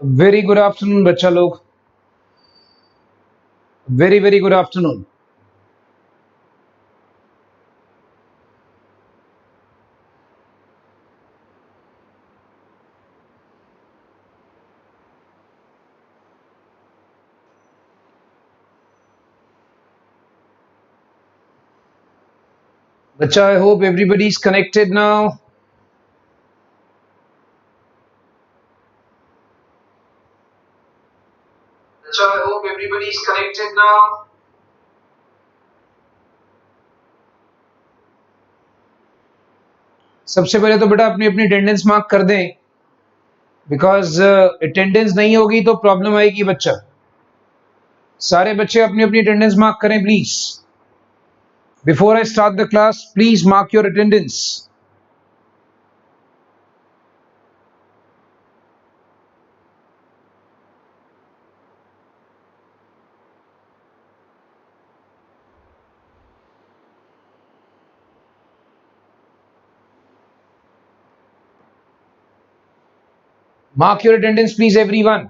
Very good afternoon बच्चा लोग, very very good afternoon. बच्चा, I hope everybody is connected now. बच्चा, I hope everybody is connected now. सबसे पहले तो बेटा अपनी अपनी अटेंडेंस मार्क कर दें, बिकॉज अटेंडेंस नहीं होगी तो प्रॉब्लम आएगी। बच्चा, सारे बच्चे अपनी अपनी अटेंडेंस मार्क करें please. Before I start the class, please mark your attendance. Mark your attendance, please, everyone.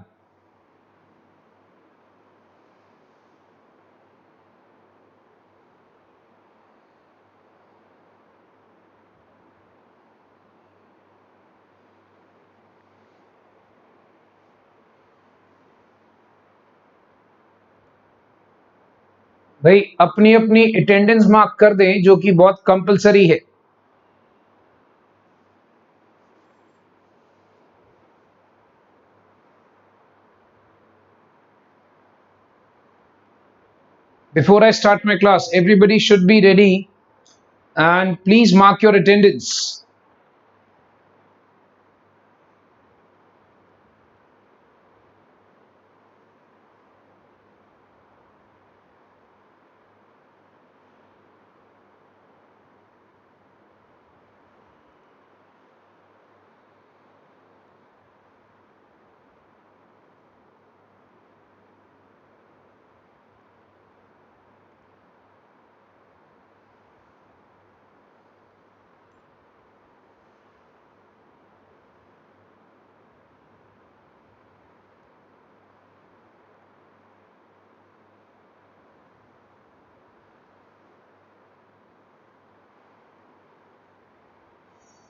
भाई अपनी अपनी अटेंडेंस मार्क कर दें, जो कि बहुत कंपलसरी है। Before I start my class, everybody should be ready and please mark your attendance.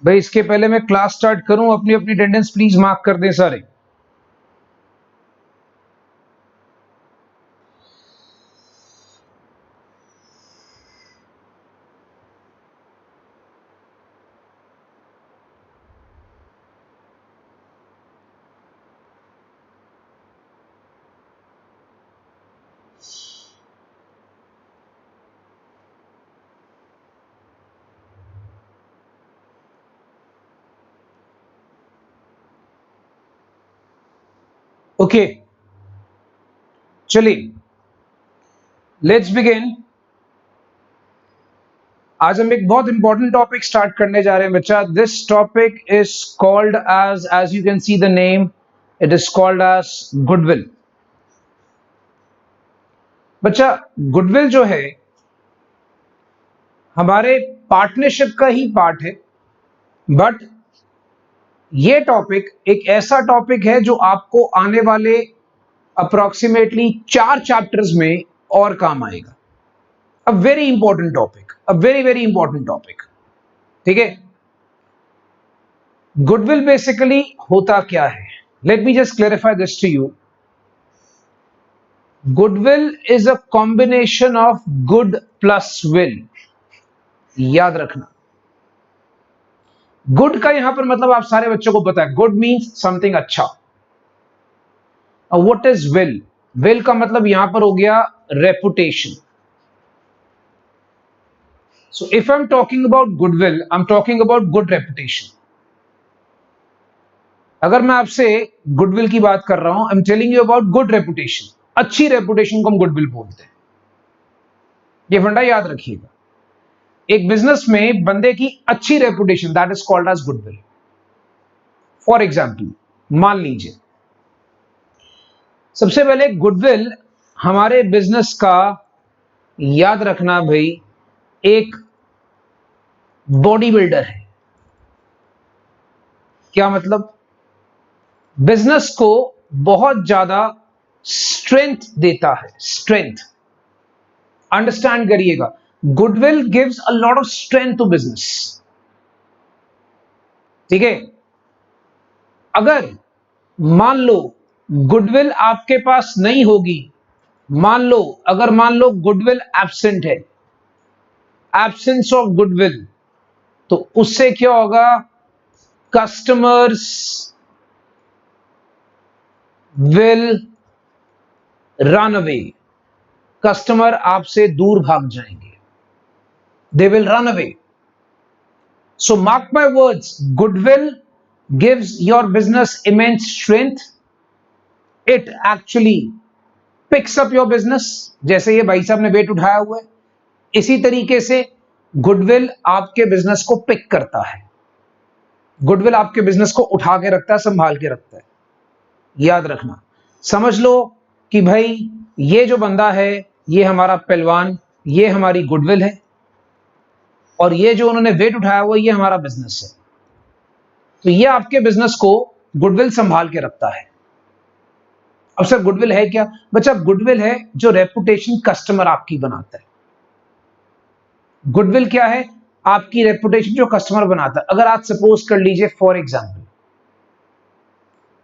भाई इसके पहले मैं क्लास स्टार्ट करूं, अपनी अपनी अटेंडेंस प्लीज मार्क कर दें सारे। ओके, चलिए लेट्स बिगिन। आज हम एक बहुत इंपॉर्टेंट टॉपिक स्टार्ट करने जा रहे हैं बच्चा। This topic is called as you can see the name, it is called as goodwill. बच्चा, गुडविल जो है हमारे पार्टनरशिप का ही पार्ट है, बट ये टॉपिक एक ऐसा टॉपिक है जो आपको आने वाले अप्रोक्सीमेटली 4 चैप्टर्स में और काम आएगा। A very important topic, a very very important topic. ठीक है, गुडविल बेसिकली होता क्या है? Let me just clarify this to you. Goodwill is a combination of good plus will. याद रखना, गुड का यहां पर मतलब आप सारे बच्चों को पता है, गुड मीन्स समथिंग अच्छा। What is will? विल का मतलब यहां पर हो गया reputation. So if I'm talking about goodwill, I'm talking about good reputation. अगर मैं आपसे गुडविल की बात कर रहा हूं, I am telling you about good reputation. अच्छी रेपुटेशन को हम गुडविल बोलते हैं। ये फंडा याद रखिएगा। एक बिजनेस में बंदे की अच्छी reputation, that is called as goodwill. For example, मान लीजिए सबसे पहले गुडविल हमारे बिजनेस का, याद रखना भाई, एक बॉडी बिल्डर है। क्या मतलब? बिजनेस को बहुत ज्यादा स्ट्रेंथ देता है, स्ट्रेंथ। अंडरस्टैंड करिएगा, goodwill gives a lot of strength to business. ठीक है, अगर मान लो गुडविल आपके पास नहीं होगी, मान लो गुडविल एब्सेंट है, एब्सेंस ऑफ गुडविल, तो उससे क्या होगा, customers will run away, customer आपसे दूर भाग जाएंगे, they will run away. So mark my words, goodwill gives your business immense strength, it actually picks up your business. जैसे ये भाई साहब ने वेट उठाया हुआ है, इसी तरीके से गुडविल आपके बिजनेस को पिक करता है, गुडविल आपके बिजनेस को उठा के रखता है, संभाल के रखता है। याद रखना, समझ लो कि भाई ये जो बंदा है ये हमारा पहलवान, ये हमारी गुडविल है, और ये जो उन्होंने वेट उठाया हुआ ये हमारा बिजनेस है। तो ये आपके बिजनेस को गुडविल संभाल के रखता है। अब सर गुडविल है क्या? बच्चा गुडविल है जो रेपुटेशन कस्टमर आपकी बनाता है। गुडविल क्या है? आपकी रेपुटेशन जो कस्टमर बनाता है। अगर आज सपोज कर लीजिए, फॉर एग्जांपल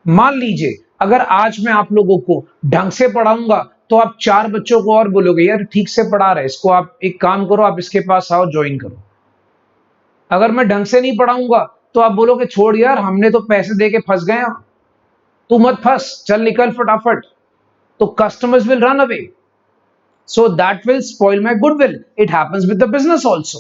मान लीजिए अगर आज मैं आप लोगों को ढंग से पढ़ाऊंगा तो आप 4 बच्चों को और बोलोगे यार ठीक से पढ़ा रहे, इसको आप एक काम करो, आप इसके पास आओ, ज्वाइन करो। अगर मैं ढंग से नहीं पढ़ाऊंगा तो आप बोलोगे छोड़ यार, हमने तो पैसे दे के फंस गए, तू मत फंस, चल निकल फटाफट। तो customers will run away, so that will spoil my goodwill. It happens with the business also,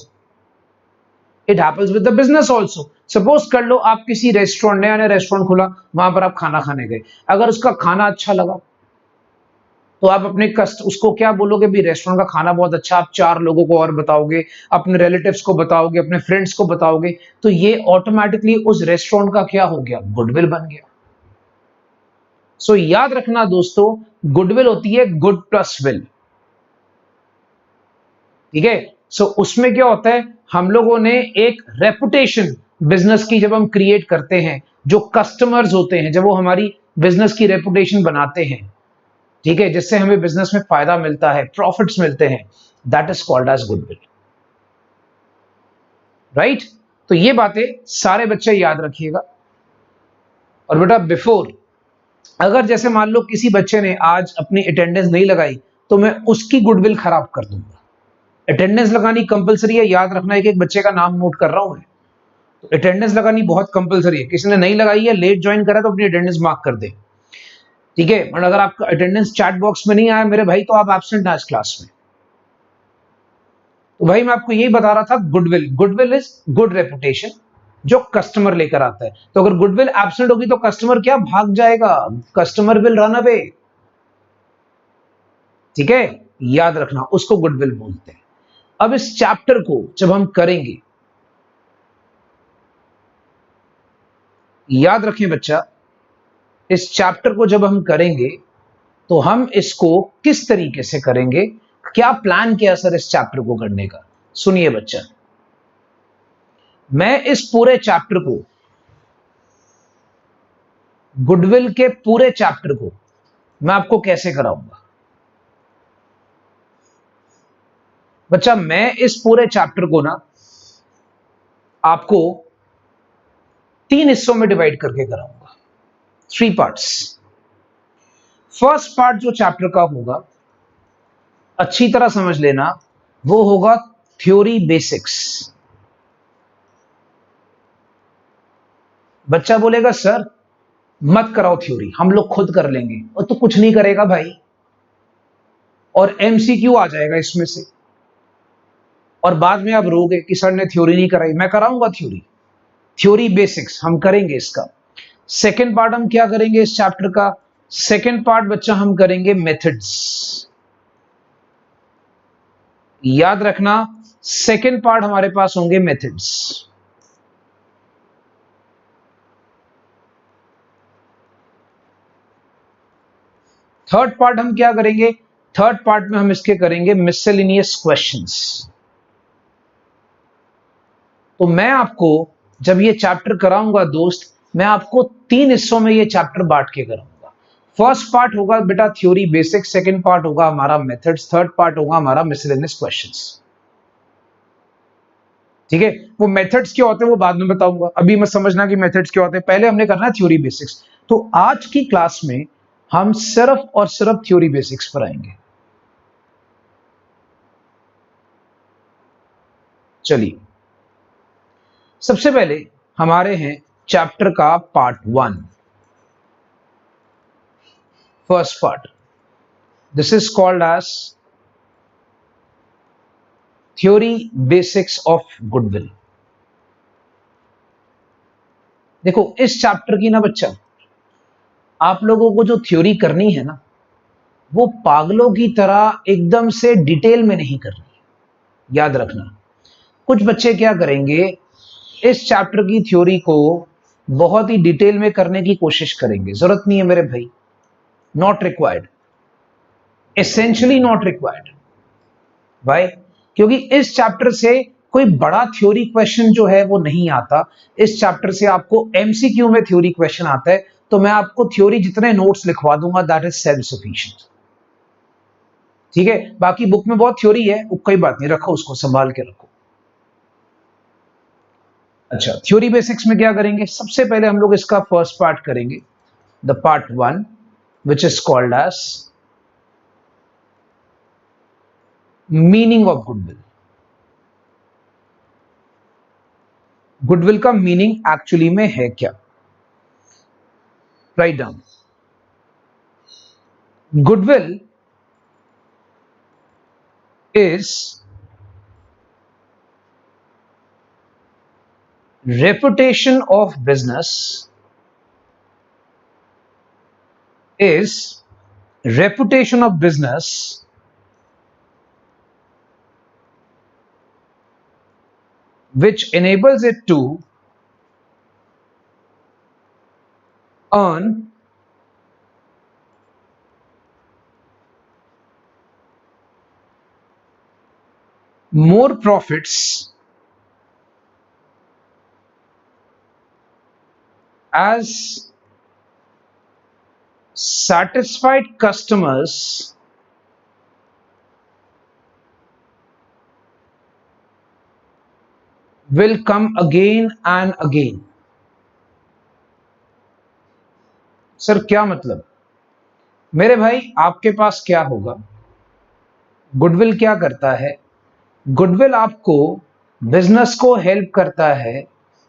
it happens with the business also. Suppose कर लो आप किसी रेस्टोरेंट, नया रेस्टोरेंट खुला, वहां पर आप खाना खाने गए, अगर उसका खाना अच्छा लगा तो आप अपने उसको क्या बोलोगे, भी रेस्टोरेंट का खाना बहुत अच्छा, आप 4 लोगों को और बताओगे, अपने रिलेटिव्स को बताओगे, अपने फ्रेंड्स को बताओगे, तो ये ऑटोमेटिकली उस रेस्टोरेंट का क्या हो गया, गुडविल बन गया। सो याद रखना दोस्तों, गुडविल होती है गुड प्लस विल। ठीक है, सो उसमें क्या होता है, हम लोगों ने एक रेपुटेशन बिजनेस की जब हम क्रिएट करते हैं, जो कस्टमर्स होते हैं, जब वो हमारी बिजनेस की रेपुटेशन बनाते हैं, ठीक है, जिससे हमें बिजनेस में फायदा मिलता है, प्रॉफिट्स मिलते हैं, that is called as goodwill. Right, तो ये बातें सारे बच्चे याद रखिएगा। और बेटा बिफोर, अगर जैसे मान लो किसी बच्चे ने आज अपनी अटेंडेंस नहीं लगाई तो मैं उसकी गुडविल खराब कर दूंगा। अटेंडेंस लगानी कंपलसरी है, याद रखना, एक एक बच्चे का नाम नोट कर रहा हूं मैं। तो अटेंडेंस लगानी बहुत कंपलसरी है, किसी ने नहीं लगाई है, लेट ज्वाइन करा तो अपनी अटेंडेंस मार्क कर दे। ठीक है, और अगर आपका अटेंडेंस चैट बॉक्स में नहीं आया मेरे भाई तो आप एब्सेंट आज क्लास में। तो भाई मैं आपको यही बता रहा था, goodwill, goodwill is good reputation जो कस्टमर लेकर आता है। तो अगर गुडविल एब्सेंट होगी तो कस्टमर क्या भाग जाएगा, कस्टमर विल रन अवे। ठीक है, याद रखना, उसको गुडविल बोलते हैं। अब इस चैप्टर को जब हम करेंगे, याद रखें बच्चा, इस चैप्टर को जब हम करेंगे तो हम इसको किस तरीके से करेंगे, क्या प्लान किया सर इस चैप्टर को करने का। सुनिए बच्चा, मैं इस पूरे चैप्टर को, गुडविल के पूरे चैप्टर को मैं आपको कैसे कराऊंगा बच्चा, मैं इस पूरे चैप्टर को ना आपको 3 हिस्सों में डिवाइड करके कराऊंगा, 3 पार्ट्स। फर्स्ट पार्ट जो चैप्टर का होगा, अच्छी तरह समझ लेना, वो होगा थ्योरी बेसिक्स। बच्चा बोलेगा सर मत कराओ थ्योरी, हम लोग खुद कर लेंगे। और तो कुछ नहीं करेगा भाई, और एमसीक्यू आ जाएगा इसमें से, और बाद में आप रोगे कि सर ने थ्योरी नहीं कराई। मैं कराऊंगा थ्योरी, थ्योरी बेसिक्स हम करेंगे इसका। सेकेंड पार्ट हम क्या करेंगे इस चैप्टर का, सेकेंड पार्ट बच्चा हम करेंगे मेथड्स। याद रखना, सेकेंड पार्ट हमारे पास होंगे मेथड्स। थर्ड पार्ट हम क्या करेंगे, थर्ड पार्ट में हम इसके करेंगे मिसलेनियस क्वेश्चंस। तो मैं आपको जब ये चैप्टर कराऊंगा दोस्त, मैं आपको 3 हिस्सों में ये चैप्टर बांट के कराऊंगा। फर्स्ट पार्ट होगा बेटा थ्योरी बेसिक्स, सेकंड पार्ट होगा हमारा मेथड्स, थर्ड पार्ट होगा हमारा मिसलेनियस क्वेश्चंस। ठीक है, वो मेथड्स क्या होते हैं वो बाद में बताऊंगा, अभी मैं समझना कि मेथड्स क्या होते हैं, पहले हमने करना है थ्योरी बेसिक्स। तो आज की क्लास में हम सिर्फ और सिर्फ थ्योरी बेसिक्स पर आएंगे। चलिए, सबसे पहले हमारे हैं चैप्टर का part 1, first part. This is called as theory basics of goodwill. देखो इस चैप्टर की ना बच्चा, आप लोगों को जो थ्योरी करनी है ना, वो पागलों की तरह एकदम से डिटेल में नहीं करनी। याद रखना, कुछ बच्चे क्या करेंगे, इस चैप्टर की थ्योरी को बहुत ही डिटेल में करने की कोशिश करेंगे। जरूरत नहीं है मेरे भाई, not required, essentially not required भाई, क्योंकि इस चैप्टर से कोई बड़ा थ्योरी क्वेश्चन जो है वो नहीं आता। इस चैप्टर से आपको एमसीक्यू में थ्योरी क्वेश्चन आता है, तो मैं आपको थ्योरी जितने नोट्स लिखवा दूंगा दैट इज सेल्फ सफिशिएंट। ठीक है, बाकी बुक में बहुत थ्योरी है, वो कोई बात नहीं, रखो उसको संभाल के रखो। अच्छा, थ्योरी बेसिक्स में क्या करेंगे, सबसे पहले हम लोग इसका फर्स्ट पार्ट करेंगे, the part 1 which is called as meaning of goodwill. Goodwill का मीनिंग एक्चुअली में है क्या? Write down. Goodwill is reputation of business, is reputation of business which enables it to earn more profits as satisfied customers will come again and again। Sir क्या मतलब? मेरे भाई आपके पास क्या होगा, गुडविल क्या करता है, गुडविल आपको बिजनेस को हेल्प करता है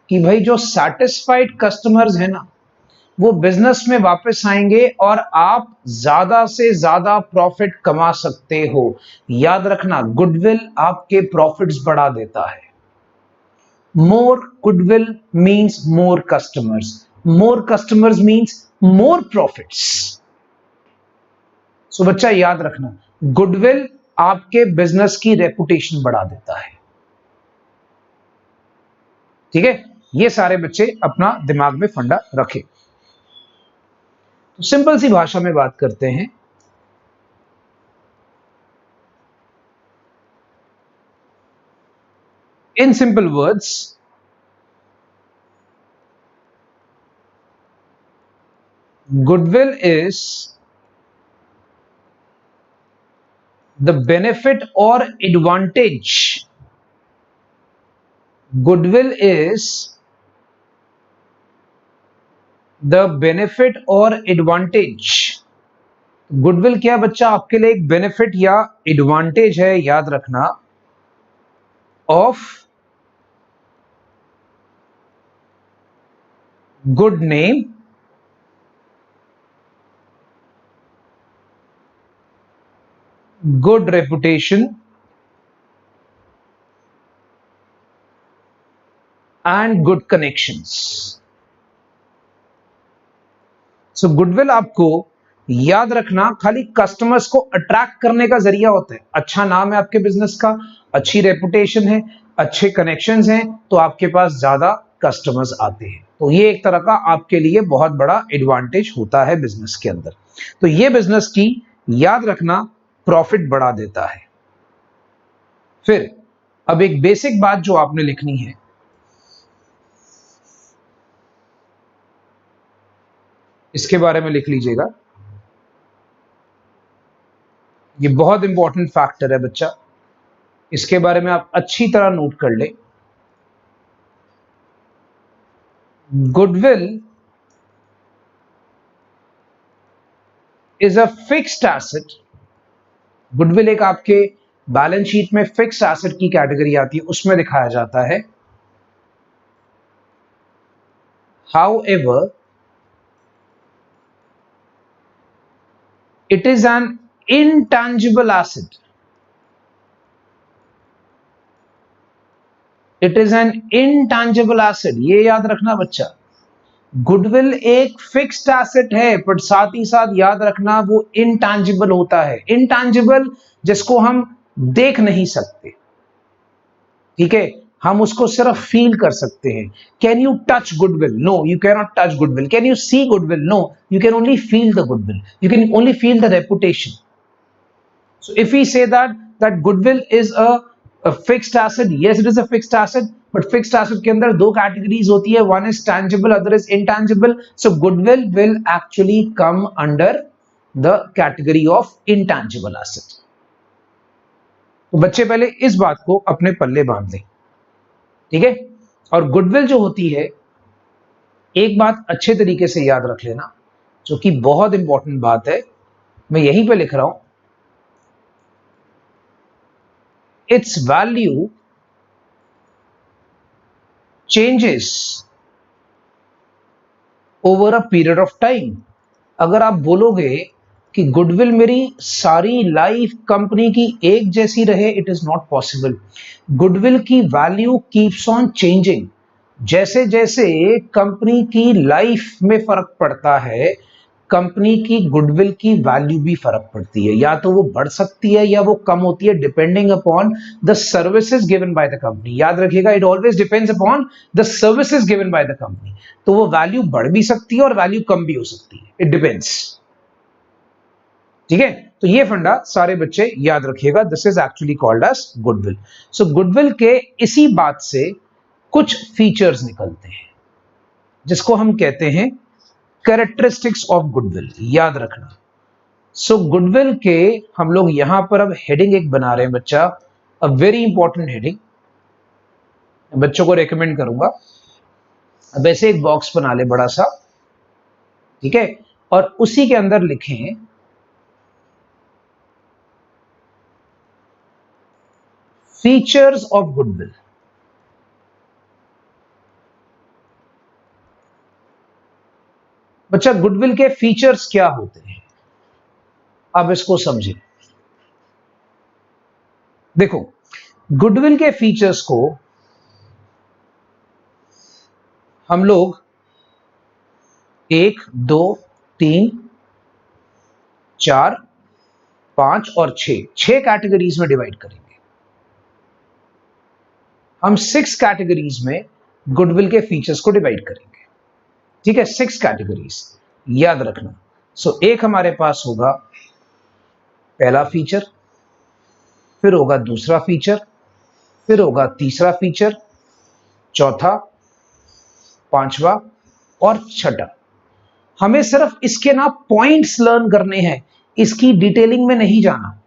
कि भाई जो सैटिस्फाइड कस्टमर्स है ना, वो बिजनेस में वापस आएंगे और आप ज्यादा से ज्यादा प्रॉफिट कमा सकते हो। याद रखना, गुडविल आपके प्रॉफिट्स बढ़ा देता है। More goodwill means more customers means more profits. So बच्चा याद रखना, गुडविल आपके बिजनेस की रेपुटेशन बढ़ा देता है। ठीक है, ये सारे बच्चे अपना दिमाग में फंडा रखें। तो सिंपल सी भाषा में बात करते हैं, in simple words, goodwill is the benefit or advantage, goodwill is the benefit or advantage। Goodwill क्या बच्चा आपके लिए एक बेनिफिट या एडवांटेज है, याद रखना, of good name good reputation and good connections। So goodwill आपको याद रखना खाली कस्टमर्स को अट्रैक्ट करने का जरिया होता है। अच्छा नाम है आपके बिजनेस का, अच्छी रेपुटेशन है, अच्छे कनेक्शंस हैं, तो आपके पास ज्यादा कस्टमर्स आते हैं। तो ये एक तरह का आपके लिए बहुत बड़ा एडवांटेज होता है बिजनेस के अंदर। तो ये बिजनेस की याद रखना प्रॉफिट बढ़ा देता है। फिर अब एक बेसिक बात जो आपने लिखनी है, इसके बारे में लिख लीजिएगा, ये बहुत इंपॉर्टेंट फैक्टर है बच्चा, इसके बारे में आप अच्छी तरह नोट कर ले। Goodwill is a fixed asset. Goodwill एक आपके बैलेंस शीट में फिक्स्ड एसेट की कैटेगरी आती है, उसमें दिखाया जाता है। However, it is an intangible asset. It is an intangible asset. ये याद रखना बच्चा, गुडविल एक फिक्स्ड एसेट है, पर साथ ही साथ याद रखना वो इंटैंजिबल होता है। इंटैंजिबल जिसको हम देख नहीं सकते, ठीक है, हम उसको सिर्फ फील कर सकते हैं। Can you touch goodwill? No, you can not touch goodwill. Can you see goodwill? No, you can only feel the goodwill, you can only feel the reputation. So if we say that goodwill is a fixed asset, yes it is a fixed asset, but fixed asset के अंदर दो categories होती है, one is tangible, other is intangible. So goodwill will actually come under the category of intangible asset. तो बच्चे पहले इस बात को अपने पल्ले बांध लें, ठीक है। और गुडविल जो होती है, एक बात अच्छे तरीके से याद रख लेना, जो कि बहुत इंपॉर्टेंट बात है, मैं यहीं पे लिख रहा हूं, it's value changes over a period of time. अगर आप बोलोगे कि गुडविल मेरी सारी लाइफ कंपनी की एक जैसी रहे, it is not possible. Goodwill की वैल्यू कीप्स ऑन चेंजिंग। जैसे जैसे कंपनी की लाइफ में फर्क पड़ता है, कंपनी की गुडविल की वैल्यू भी फर्क पड़ती है। या तो वो बढ़ सकती है या वो कम होती है, depending upon the services given by the company. याद रखिएगा, it always depends upon the services given by the company. तो वो वैल्यू बढ़ भी सकती है और वैल्यू कम भी हो सकती है, इट डिपेंड्स, ठीक है। तो ये फंडा सारे बच्चे याद रखिएगा, this is actually called as goodwill. So goodwill के इसी बात से कुछ फीचर्स निकलते हैं, जिसको हम कहते हैं कैरेक्टरिस्टिक्स ऑफ गुडविल। याद रखना। सो गुडविल के हम लोग यहां पर अब हेडिंग एक बना रहे हैं बच्चा, अ वेरी इंपॉर्टेंट हेडिंग, बच्चों को रेकमेंड करूंगा। अब ऐसे एक बॉक्स बना ले बड़ा सा, ठीक है, और उसी के अंदर लिखें फीचर्स ऑफ गुडविल। बच्चा गुडविल के फीचर्स क्या होते हैं, अब इसको समझें। देखो, गुडविल के फीचर्स को हम लोग 1, 2, 3, 4, 5 और 6 कैटेगरीज में डिवाइड करेंगे। हम 6 कैटेगरीज में गुडविल के फीचर्स को डिवाइड करेंगे, ठीक है, 6 कैटेगरीज, याद रखना। सो एक हमारे पास होगा पहला फीचर, फिर होगा दूसरा फीचर, फिर होगा तीसरा फीचर, चौथा, पांचवा और छठा। हमें सिर्फ इसके ना पॉइंट्स लर्न करने हैं, इसकी डिटेलिंग में नहीं जाना,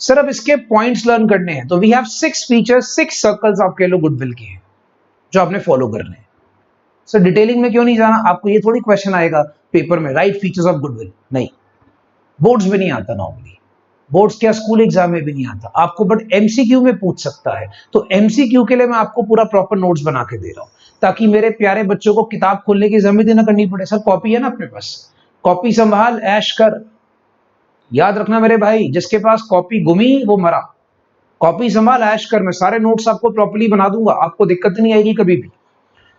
सिर्फ इसके पॉइंट्स लर्न करने हैं। तो वी हैव 6 फीचर्स, 6 सर्कल्स आप कह लो गुडविल के हैं, जो आपने फॉलो करने हैं। सर डिटेलिंग में क्यों नहीं जाना? आपको ये थोड़ी क्वेश्चन आएगा पेपर में, राइट फीचर्स ऑफ गुडविल, नहीं, बोर्ड्स में नहीं आता नॉर्मली, बोर्ड्स क्या स्कूल एग्जाम में भी नहीं आता आपको, बट एमसीक्यू में पूछ सकता है। तो एमसीक्यू के लिए मैं आपको पूरा प्रॉपर नोट्स बना के दे रहा हूं, ताकि मेरे प्यारे बच्चों को किताब खोलने की जरूरत ही ना करनी पड़े। सर कॉपी है ना अपने पास, कॉपी संभाल ऐश कर। याद रखना मेरे भाई, जिसके पास कॉपी गुमी वो मरा। कॉपी संभाल ऐश कर, मैं सारे नोट्स आपको प्रॉपर्ली बना दूंगा, आपको दिक्कत नहीं आएगी कभी भी।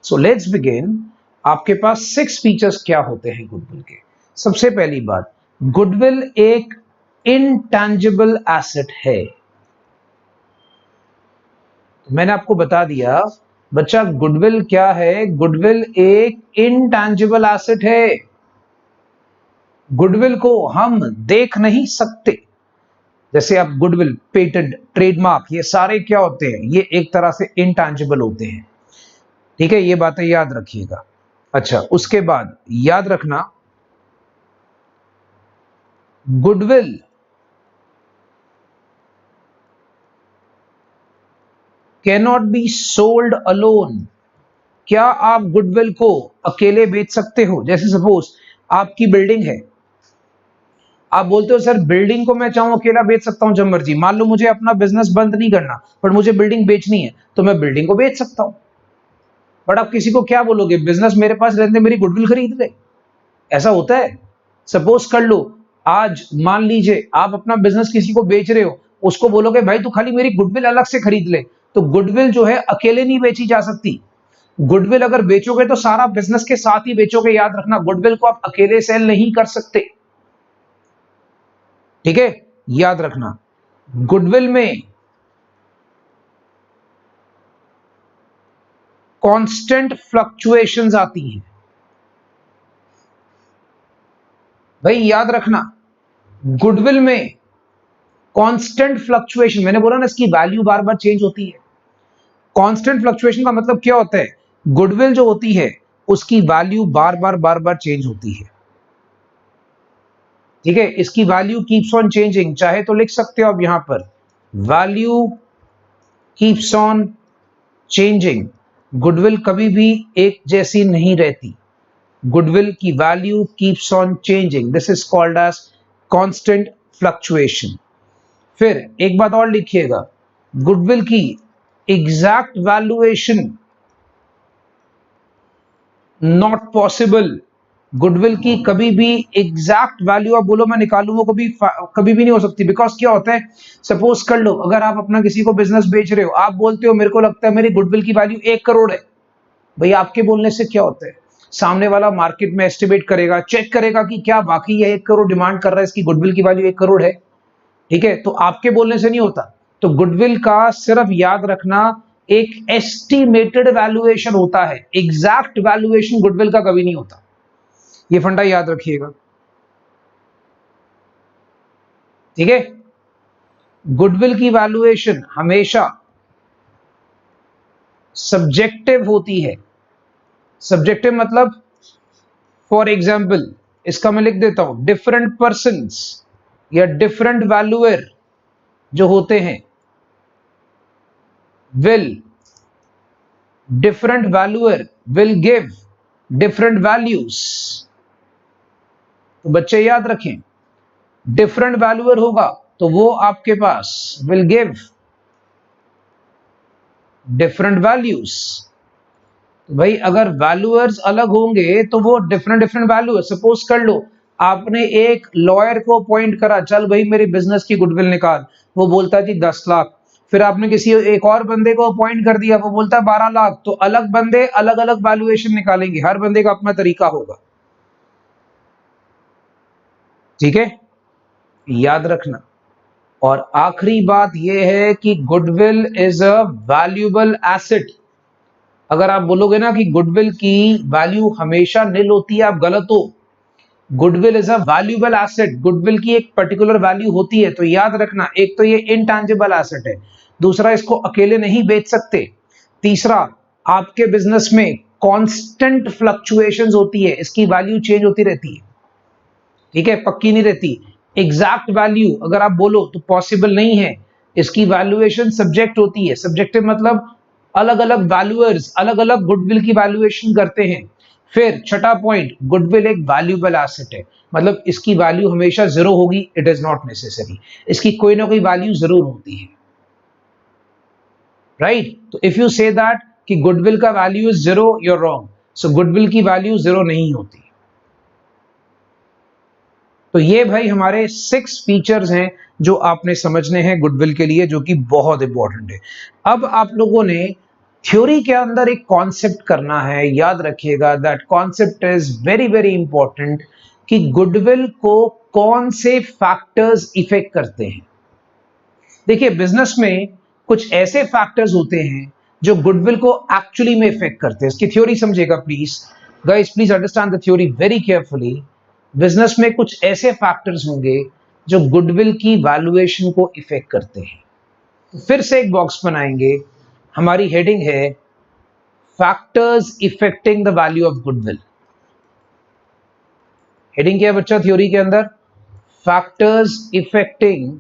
So let's begin. आपके पास 6 फीचर्स क्या होते हैं गुडविल के? सबसे पहली बात, गुडविल एक इंटैंजिबल एसेट है। तो मैंने आपको बता दिया बच्चा, गुडविल क्या है? गुडविल एक इंटैंजिबल एसेट है। गुडविल को हम देख नहीं सकते। जैसे आप गुडविल, पेटेंट, ट्रेडमार्क, ये सारे क्या होते हैं? ये एक तरह से इंटैंजिबल होते हैं, ठीक है, ये बातें याद रखिएगा। अच्छा, उसके बाद याद रखना, goodwill can not be sold alone. क्या आप गुडविल को अकेले बेच सकते हो? जैसे सपोज आपकी बिल्डिंग है, आप बोलते हो सर बिल्डिंग को मैं चाहूं अकेला बेच सकता हूं जब मर्जी। मान लो मुझे अपना बिजनेस बंद नहीं करना, पर मुझे बिल्डिंग बेचनी है, तो मैं बिल्डिंग को बेच सकता हूं। बट आप किसी को क्या बोलोगे, बिजनेस मेरे पास रहने दे, मेरी गुडविल खरीद ले। ऐसा होता है? सपोज कर लो, आज मान लीजिए आप अपना बिजनेस किसी को बेच रहे हो, उसको बोलोगे भाई तू खाली मेरी गुडविल अलग से खरीद ले, तो गुडविल जो है अकेले नहीं बेची जा सकती। गुडविल अगर बेचोगे तो सारा बिजनेस के साथ ही बेचोगे। याद रखना, गुडविल को आप अकेले सेल नहीं कर सकते। ठीक है, याद रखना गुडविल में कांस्टेंट फ्लक्चुएशंस आती हैं। भाई याद रखना, गुडविल में कांस्टेंट फ्लक्चुएशन, मैंने बोला ना इसकी वैल्यू बार बार चेंज होती है। कांस्टेंट फ्लक्चुएशन का मतलब क्या होता है? गुडविल जो होती है उसकी वैल्यू बार बार चेंज होती है। ठीक है, इसकी वैल्यू कीप्स ऑन चेंजिंग। चाहे तो लिख सकते हो आप यहां पर, value keeps on changing. Goodwill कभी भी एक जैसी नहीं रहती। गुडविल की value keeps on changing, this is called as constant fluctuation. फिर एक बात और लिखिएगा, गुडविल की exact valuation not possible. Goodwill की कभी भी एग्जैक्ट वैल्यू आप बोलो मैं निकालूं, वो कभी भी नहीं हो सकती। बिकॉज क्या होता है, सपोज कर लो अगर आप अपना किसी को बिजनेस बेच रहे हो, आप बोलते हो मेरे को लगता है मेरी गुडविल की वैल्यू 1 करोड़ है। भाई आपके बोलने से क्या होता है, सामने वाला मार्केट में एस्टिमेट करेगा, चेक करेगा कि क्या वाकई ये 1 करोड़ डिमांड कर रहा है, इसकी गुडविल की वैल्यू 1 करोड़ है। ठीक है, तो आपके बोलने से नहीं होता। तो गुडविल का सिर्फ याद रखना एक एस्टिमेटेड वैल्यूएशन होता है, एग्जैक्ट वैल्यूएशन गुडविल का कभी नहीं होता। ये फंडा याद रखिएगा। ठीक है, गुडविल की वैल्यूएशन हमेशा सब्जेक्टिव होती है। सब्जेक्टिव मतलब, फॉर एग्जाम्पल इसका मैं लिख देता हूं, डिफरेंट पर्संस या डिफरेंट वैल्यूअर जो होते हैं, different valuer will give different values. तो बच्चे याद रखें, डिफरेंट वैल्यूअर होगा तो वो आपके पास विल गिव डिफरेंट वैल्यूज। तो भाई अगर वैल्यूअर्स अलग होंगे तो वो डिफरेंट वैल्यू। सपोज कर लो आपने एक लॉयर को अपॉइंट करा, चल भाई मेरी बिजनेस की गुडविल निकाल, वो बोलता है जी 10 लाख। फिर आपने किसी एक और बंदे को अपॉइंट कर दिया, वो बोलता है 12 लाख। तो अलग बंदे अलग अलग वैल्यूएशन निकालेंगे, हर बंदे का अपना तरीका होगा। ठीक है, याद रखना। और आखिरी बात यह है कि goodwill is a valuable asset. अगर आप बोलोगे ना कि गुडविल की वैल्यू हमेशा निल होती है, आप गलत हो। Goodwill is a valuable asset, goodwill की एक पर्टिकुलर वैल्यू होती है। तो याद रखना, एक तो ये इंटैंजिबल एसेट है, दूसरा इसको अकेले नहीं बेच सकते, तीसरा आपके बिजनेस में कांस्टेंट फ्लक्चुएशंस होती है, इसकी वैल्यू चेंज होती रहती है। ठीक है, पक्की नहीं रहती। एग्जैक्ट वैल्यू अगर आप बोलो तो पॉसिबल नहीं है, इसकी वैल्यूएशन सब्जेक्ट होती है। सब्जेक्टिव मतलब अलग अलग वैल्यूअर्स अलग अलग गुडविल की वैल्यूएशन करते हैं। फिर छठा पॉइंट, गुडविल एक वैल्यूएबल एसेट है, मतलब इसकी वैल्यू हमेशा जीरो होगी, इट इज नॉट नेसेसरी, इसकी कोई ना कोई वैल्यू जरूर होती है। राइट, तो इफ यू से दैट कि गुडविल का value is zero, you are wrong. So goodwill की वैल्यू जीरो नहीं होती। तो ये भाई हमारे 6 फीचर्स हैं जो आपने समझने हैं गुडविल के लिए, जो कि बहुत इंपॉर्टेंट है। अब आप लोगों ने थ्योरी के अंदर एक कॉन्सेप्ट करना है, याद रखिएगा that concept is very very important, कि गुडविल को कौन से फैक्टर्स इफेक्ट करते हैं। देखिए बिजनेस में कुछ ऐसे फैक्टर्स होते हैं जो गुडविल को एक्चुअली में इफेक्ट करते हैं। इसकी थ्योरी समझिएगा please guys, please understand the theory very carefully. Business में कुछ ऐसे फैक्टर्स होंगे जो गुडविल की वैल्यूएशन को इफेक्ट करते हैं। तो फिर से एक बॉक्स बनाएंगे, हमारी हेडिंग है factors affecting the value of goodwill. Heading क्या है बच्चा थ्योरी के अंदर? Factors affecting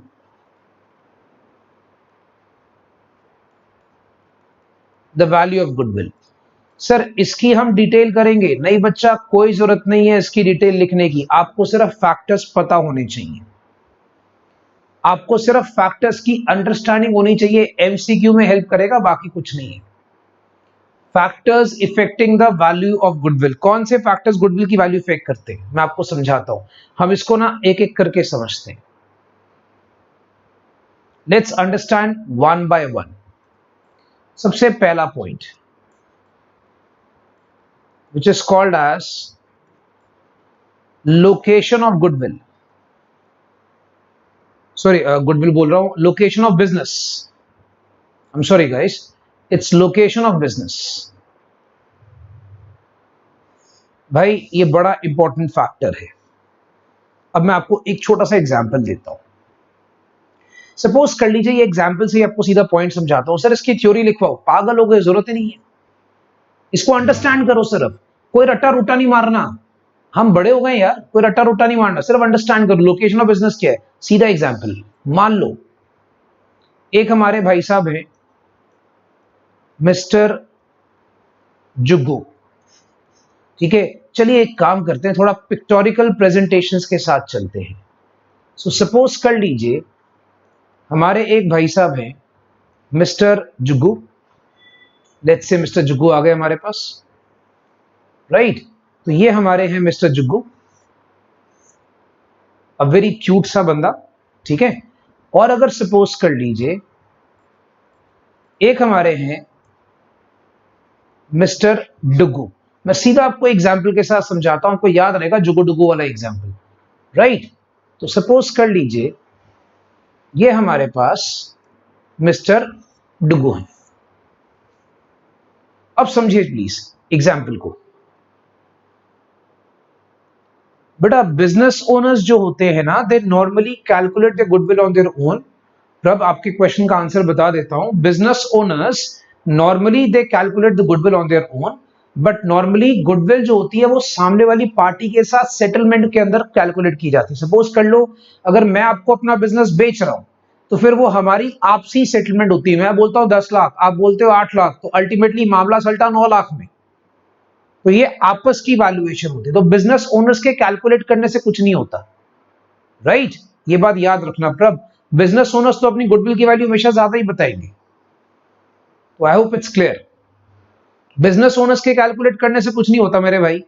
the value of goodwill. Sir इसकी हम डिटेल करेंगे? नहीं बच्चा, कोई जरूरत नहीं है इसकी डिटेल लिखने की, आपको सिर्फ फैक्टर्स पता होने चाहिए, आपको सिर्फ फैक्टर्स की अंडरस्टैंडिंग होनी चाहिए। एमसीक्यू में हेल्प करेगा, बाकी कुछ नहीं है। Factors affecting the value of goodwill. कौन से फैक्टर्स गुडविल की वैल्यू इफेक्ट करते हैं, मैं आपको समझाता हूं। हम इसको ना एक एक करके समझते हैं। Let's understand one by one. सबसे पहला point which is called as location of goodwill. Sorry, goodwill बोल रहा हूं, location of business. I'm sorry guys, it's location of business. भाई ये बड़ा इंपॉर्टेंट फैक्टर है। अब मैं आपको एक छोटा सा एग्जांपल देता हूं। सपोज कर लीजिए, ये एग्जांपल से आपको सीधा पॉइंट समझाता हूं। सर इसकी थ्योरी लिखवाओ, पागल हो गए, जरूरत ही नहीं है। इसको अंडरस्टैंड करो, सिर्फ कोई रट्टा रूटा नहीं मारना। हम बड़े हो गए यार, कोई रट्टा रूटा नहीं मारना, सिर्फ अंडरस्टैंड करो। लोकेशन ऑफ बिजनेस क्या है? सीधा एग्जांपल, मान लो एक हमारे भाई साहब हैं मिस्टर जुग्गू, ठीक है। चलिए एक काम करते हैं, थोड़ा पिक्टोरिकल प्रेजेंटेशंस के साथ चलते हैं। सो सपोज कर लीजिए हमारे एक भाई साहब हैं मिस्टर जुग्गू। लेट्स से मिस्टर जुग्गू आ गए हमारे पास, राइट। तो ये हमारे हैं मिस्टर जुग्गू, अ वेरी क्यूट सा बंदा, ठीक है। और अगर सपोज कर लीजिए एक हमारे हैं मिस्टर डुग्गू। मैं सीधा आपको एग्जाम्पल के साथ समझाता हूं, आपको याद रहेगा जुग्गू डुग्गू वाला एग्जाम्पल, राइट। तो सपोज कर लीजिए ये हमारे पास मिस्टर डुग्गू हैं। अब समझिए प्लीज एग्जाम्पल को। बेटा बिजनेस ओनर्स जो होते हैं ना, they normally calculate the goodwill on their own. अब आपके क्वेश्चन का आंसर बता देता हूं। Business owners normally they calculate the goodwill on their own, but normally goodwill जो होती है वो सामने वाली पार्टी के साथ सेटलमेंट के अंदर कैलकुलेट की जाती है। सपोज कर लो अगर मैं आपको अपना बिजनेस बेच रहा हूं तो फिर वो हमारी आपसी सेटलमेंट होती है। मैं बोलता हूं 10 लाख, आप बोलते हो 8 लाख, तो अल्टीमेटली मामला सलटा 9 लाख में। तो ये आपस की वैल्यूएशन होती है। तो बिजनेस ओनर्स के कैलकुलेट करने से कुछ नहीं होता, राइट। ये बात याद रखना प्रभ। बिजनेस ओनर्स तो अपनी गुडविल की वैल्यू हमेशा ज्यादा ही बताएंगे। तो I hope it's clear. Business owners के कैलकुलेट करने से कुछ नहीं होता मेरे भाई,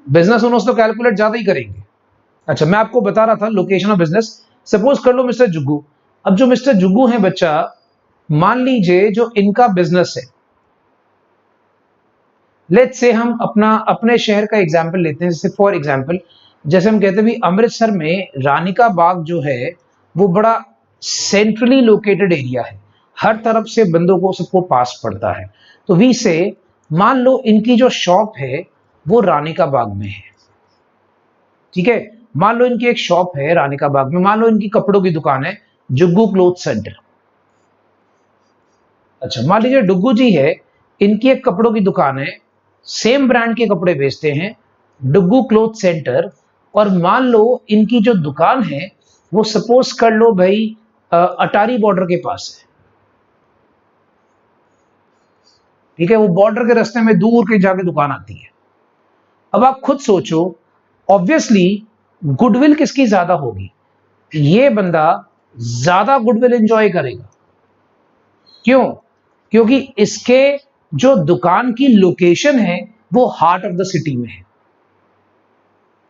बिजनेस ओनर्स तो कैलकुलेट ज्यादा ही करेंगे। अच्छा, मैं आपको बता रहा था लोकेशन ऑफ बिजनेस। सपोज कर लो मिस्टर जुग्गू। अब जो मिस्टर जुग्गू है बच्चा, मान लीजिए जो इनका बिजनेस है, लेट्स से हम अपने शहर का एग्जांपल लेते हैं। जैसे फॉर एग्जांपल, जैसे हम कहते हैं भी अमृतसर में रानी का बाग जो है वो बड़ा सेंट्रली लोकेटेड एरिया है, हर तरफ से बंदों को सबको पास पड़ता है। तो वी से मान लो इनकी जो शॉप है वो रानी का बाग में है, ठीक है। मान लो इनकी एक शॉप है रानी का बाग में, मान लो इनकी कपड़ों की दुकान है जुग्गू क्लोथ सेंटर। अच्छा, मान लीजिए डुग्गू जी है, इनकी एक कपड़ों की दुकान है, सेम ब्रांड के कपड़े बेचते हैं, डुग्गू क्लोथ सेंटर। और मान लो इनकी जो दुकान है वो सपोज कर लो भाई अटारी बॉर्डर के पास है, ठीक है। वो बॉर्डर के रास्ते में दूर के जाके दुकान आती है। अब आप खुद सोचो, ऑब्वियसली गुडविल किसकी ज्यादा होगी? ये बंदा ज्यादा गुडविल एंजॉय करेगा। क्यों? क्योंकि इसके जो दुकान की लोकेशन है वो हार्ट ऑफ द सिटी में है।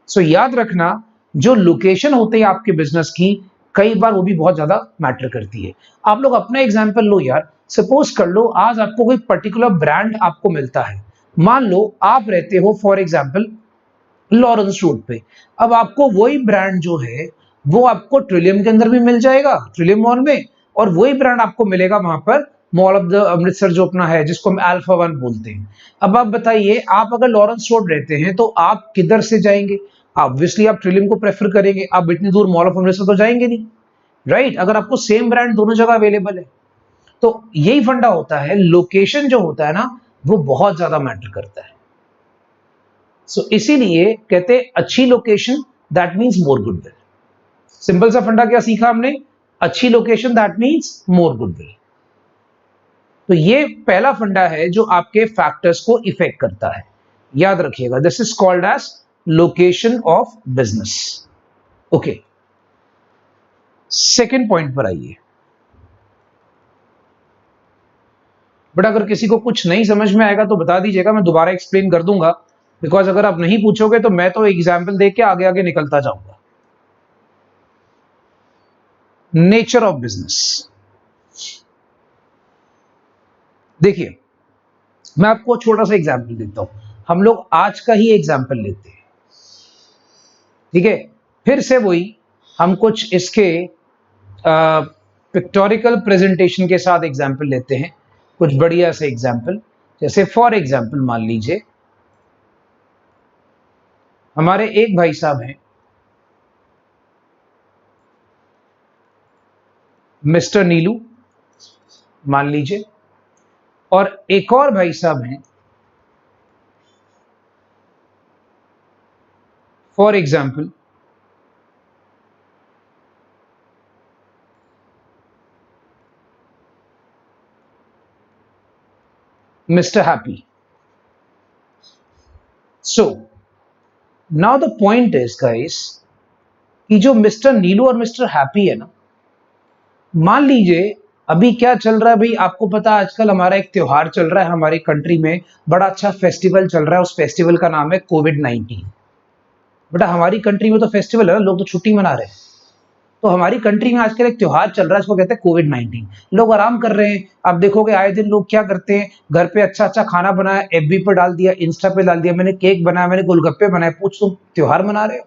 सो याद रखना, जो लोकेशन होते हैं आपके बिजनेस की, कई बार वो भी बहुत ज्यादा मैटर करती है। आप लोग अपना एग्जांपल लो यार। सपोज कर लो आज आपको कोई पर्टिकुलर ब्रांड आपको मिलता है। मान लो आप रहते हो फॉर एग्जांपल लॉरेंस रोड पे। अब आपको वही ब्रांड जो है वो आपको ट्रिलियम के अंदर भी मिल जाएगा, ट्रिलियम मॉल में, और वही ब्रांड आपको मिलेगा वहां पर मॉल ऑफ द अमृतसर जो अपना है, जिसको हम अल्फा 1 बोलते हैं। अब आप बताइए, आप अगर लॉरेंस रोड रहते हैं तो आप किधर से जाएंगे? ऑब्वियसली आप ट्रिलियम को प्रेफर करेंगे, आप इतनी दूर मॉल ऑफ अमृतसर तो जाएंगे नहीं, राइट। अगर आपको सेम ब्रांड दोनों जगह अवेलेबल है। तो यही फंडा होता है, लोकेशन जो होता है ना वो बहुत ज्यादा मैटर करता है। सो इसीलिए कहते हैं अच्छी location that means more goodwill. Simple सा फंडा क्या सीखा हमने? अच्छी location that means more goodwill. तो ये पहला फंडा है जो आपके फैक्टर्स को इफेक्ट करता है, याद रखिएगा। This is called as location of business. Okay, second point पर आइए। बट अगर किसी को कुछ नहीं समझ में आएगा तो बता दीजिएगा, मैं दोबारा एक्सप्लेन कर दूंगा, बिकॉज अगर आप नहीं पूछोगे तो मैं तो एग्जाम्पल देख के आगे आगे निकलता जाऊंगा। नेचर ऑफ बिजनेस, देखिए मैं आपको छोटा सा एग्जाम्पल देता हूं। हम लोग आज का ही एग्जाम्पल लेते हैं, ठीक है। फिर से वही हम कुछ इसके पिक्टोरिकल प्रेजेंटेशन के साथ एग्जाम्पल लेते हैं, कुछ बढ़िया से एग्जाम्पल। जैसे फॉर एग्जाम्पल मान लीजिए हमारे एक भाई साहब हैं मिस्टर नीलू मान लीजिए, और एक और भाई साहब हैं for example mister happy. So now the point is guys कि जो मिस्टर नीलू और मिस्टर हैप्पी है ना, मान लीजिए अभी क्या चल रहा है भाई, आपको पता है आजकल हमारा एक त्योहार चल रहा है हमारी कंट्री में, बड़ा अच्छा फेस्टिवल चल रहा है, उस फेस्टिवल का नाम है कोविड-19। बेटा हमारी कंट्री में तो फेस्टिवल है ना, लोग तो छुट्टी मना रहे हैं। तो हमारी कंट्री में आजकल एक त्योहार चल रहा है, इसको कहते हैं कोविड-19। लोग आराम कर रहे हैं। आप देखोगे आए दिन लोग क्या करते हैं, घर पे अच्छा अच्छा खाना बनाया, एफबी पर डाल दिया, इंस्टा पे डाल दिया, मैंने केक बनाया, मैंने गोलगप्पे बनाए। पूछ तुम त्योहार मना रहे हो?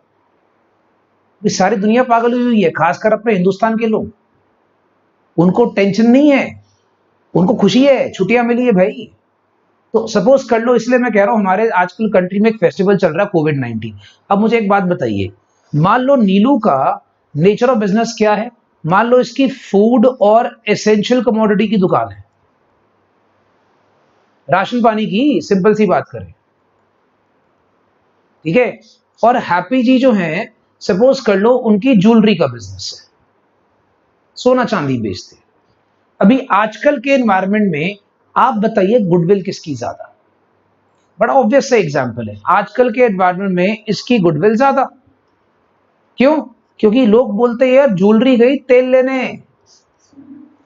ये सारी दुनिया पागल हुई है, खासकर अपने हिंदुस्तान के लोग। उनको टेंशन नहीं है, उनको खुशी है, छुट्टियां मिली है भाई। तो सपोज कर लो, इसलिए मैं कह रहा हूं हमारे आजकल कंट्री में एक फेस्टिवल चल रहा है कोविड-19। अब मुझे एक बात बताइए, मान लो नीलू का नेचर ऑफ बिजनेस क्या है, मान लो इसकी फूड और एसेंशियल कमोडिटी की दुकान है, राशन पानी की, सिंपल सी बात करें, ठीक है। और हैप्पी जी जो हैं, सपोज कर लो उनकी ज्वेलरी का बिजनेस है, सोना चांदी बेचते हैं। अभी आजकल के एनवायरनमेंट में आप बताइए गुडविल किसकी ज्यादा? बड़ा ऑब्वियस सा एग्जांपल है, आजकल के एनवायरनमेंट में इसकी गुडविल ज्यादा। क्यों? क्योंकि लोग बोलते हैं यार ज्वेलरी गई तेल लेने।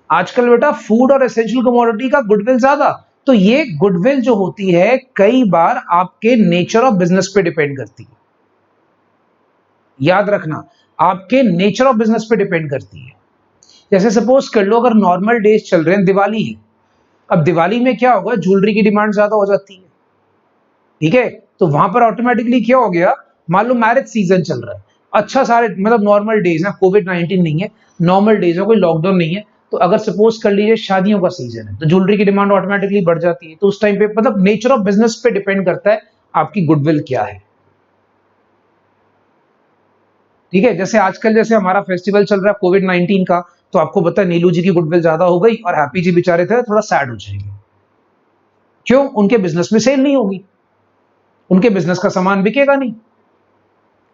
आजकल बेटा फूड और एसेंशियल कमोडिटी का गुडविल ज्यादा। तो ये गुडविल जो होती है कई बार आपके नेचर ऑफ बिजनेस पे डिपेंड करती है, याद रखना, आपके नेचर ऑफ बिजनेस पे डिपेंड करती है। जैसे सपोज कर लो अगर नॉर्मल डेज चल रहे हैं, दिवाली है, अब दिवाली में क्या होगा, ज्वेलरी की डिमांड ज्यादा हो जाती है, ठीक है। तो वहां पर ऑटोमेटिकली क्या हो गया, मान लो मैरिज सीजन चल रहा है, अच्छा सारे मतलब नॉर्मल डेज है, कोविड-19 नहीं है, नॉर्मल डेज है, कोई लॉकडाउन नहीं है, तो अगर सपोज कर लीजिए शादियों का सीजन है तो ज्वेलरी की डिमांड ऑटोमेटिकली बढ़ जाती है। तो उस टाइम पे मतलब नेचर ऑफ बिजनेस पे डिपेंड करता है आपकी गुडविल क्या है, ठीक है। जैसे आजकल जैसे हमारा फेस्टिवल चल रहा है कोविड-19 का, तो आपको पता है नीलू जी की गुडविल ज्यादा हो गई और हैप्पी जी बेचारे थे थोड़ा सैड हो जाएंगे। क्यों? उनके बिजनेस में सेल नहीं होगी, उनके बिजनेस का सामान बिकेगा नहीं,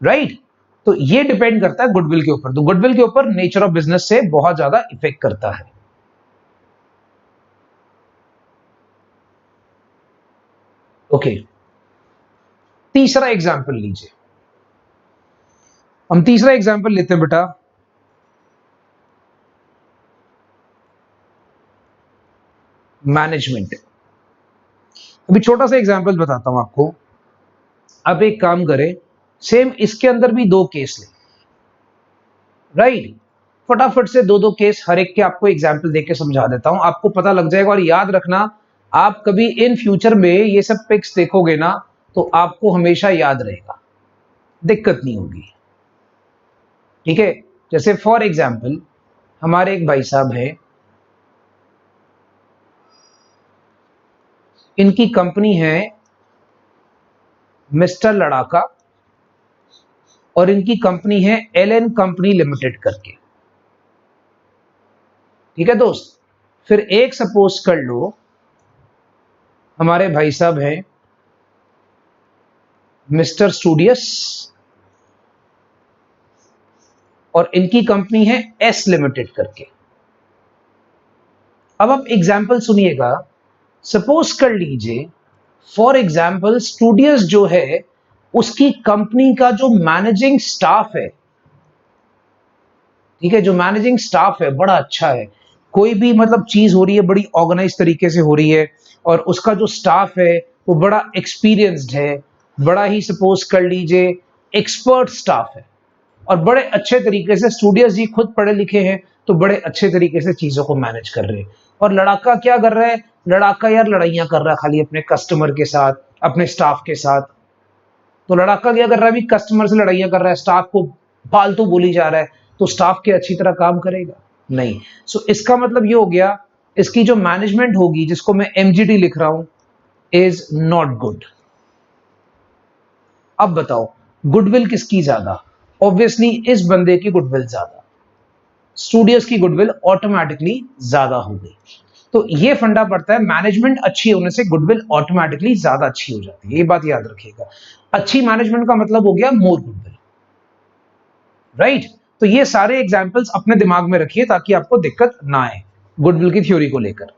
राइट। तो ये डिपेंड करता है गुडविल के ऊपर। तो गुडविल के ऊपर नेचर ऑफ बिजनेस से बहुत ज्यादा इफेक्ट करता है। ओके, तीसरा एग्जांपल लीजिए, हम तीसरा एग्जांपल लेते हैं बेटा, मैनेजमेंट। अभी छोटा सा एग्जांपल बताता हूं आपको। अब एक काम करें, सेम इसके अंदर भी दो केस ले, राइट। फटाफट से दो दो केस हर एक के आपको एग्जांपल देके समझा देता हूं, आपको पता लग जाएगा। और याद रखना, आप कभी इन फ्यूचर में ये सब पिक्स देखोगे ना तो आपको हमेशा याद रहेगा, दिक्कत नहीं होगी, ठीक है। जैसे फॉर एग्जांपल हमारे एक भाई साहब है, इनकी कंपनी है मिस्टर लड़ाका, और इनकी कंपनी है एलएन कंपनी लिमिटेड करके, ठीक है दोस्त। फिर एक सपोज कर लो हमारे भाई साहब हैं मिस्टर स्टूडियस, और इनकी कंपनी है एस लिमिटेड करके। अब आप एग्जाम्पल सुनिएगा। सपोज कर लीजिए फॉर एग्जाम्पल स्टूडियोज जो है उसकी कंपनी का जो मैनेजिंग स्टाफ है, ठीक है, जो मैनेजिंग स्टाफ है बड़ा अच्छा है, कोई भी मतलब चीज हो रही है बड़ी ऑर्गेनाइज तरीके से हो रही है, और उसका जो स्टाफ है वो बड़ा एक्सपीरियंस्ड है, बड़ा ही सपोज कर लीजिए एक्सपर्ट स्टाफ है, और बड़े अच्छे तरीके से स्टूडियोज जी खुद पढ़े लिखे हैं तो बड़े अच्छे तरीके से चीजों को मैनेज कर रहे हैं। और लड़ाका क्या कर रहा है? लड़ाका यार लड़ाइयां कर रहा है खाली अपने कस्टमर के साथ, अपने स्टाफ के साथ। तो लड़ाका क्या कर रहा है? अभी कस्टमर से लड़ाइयां कर रहा है, स्टाफ को फालतू बोली जा रहा है, तो स्टाफ के अच्छी तरह काम करेगा नहीं। सो इसका मतलब ये हो गया इसकी जो मैनेजमेंट होगी, जिसको मैं एमजीडी लिख रहा हूं, इज नॉट गुड। अब बताओ गुडविल किसकी ज्यादा? ऑब्वियसली इस बंदे की गुडविल ज्यादा, स्टूडियोज की गुडविल ऑटोमेटिकली ज्यादा हो गई। तो ये फंडा पड़ता है, मैनेजमेंट अच्छी होने से गुडविल ऑटोमेटिकली ज्यादा अच्छी हो जाती है, ये बात याद रखिएगा। अच्छी मैनेजमेंट का मतलब हो गया मोर गुडविल, राइट? तो ये सारे एग्जांपल्स अपने दिमाग में रखिए ताकि आपको दिक्कत ना आए गुडविल की थ्योरी को लेकर।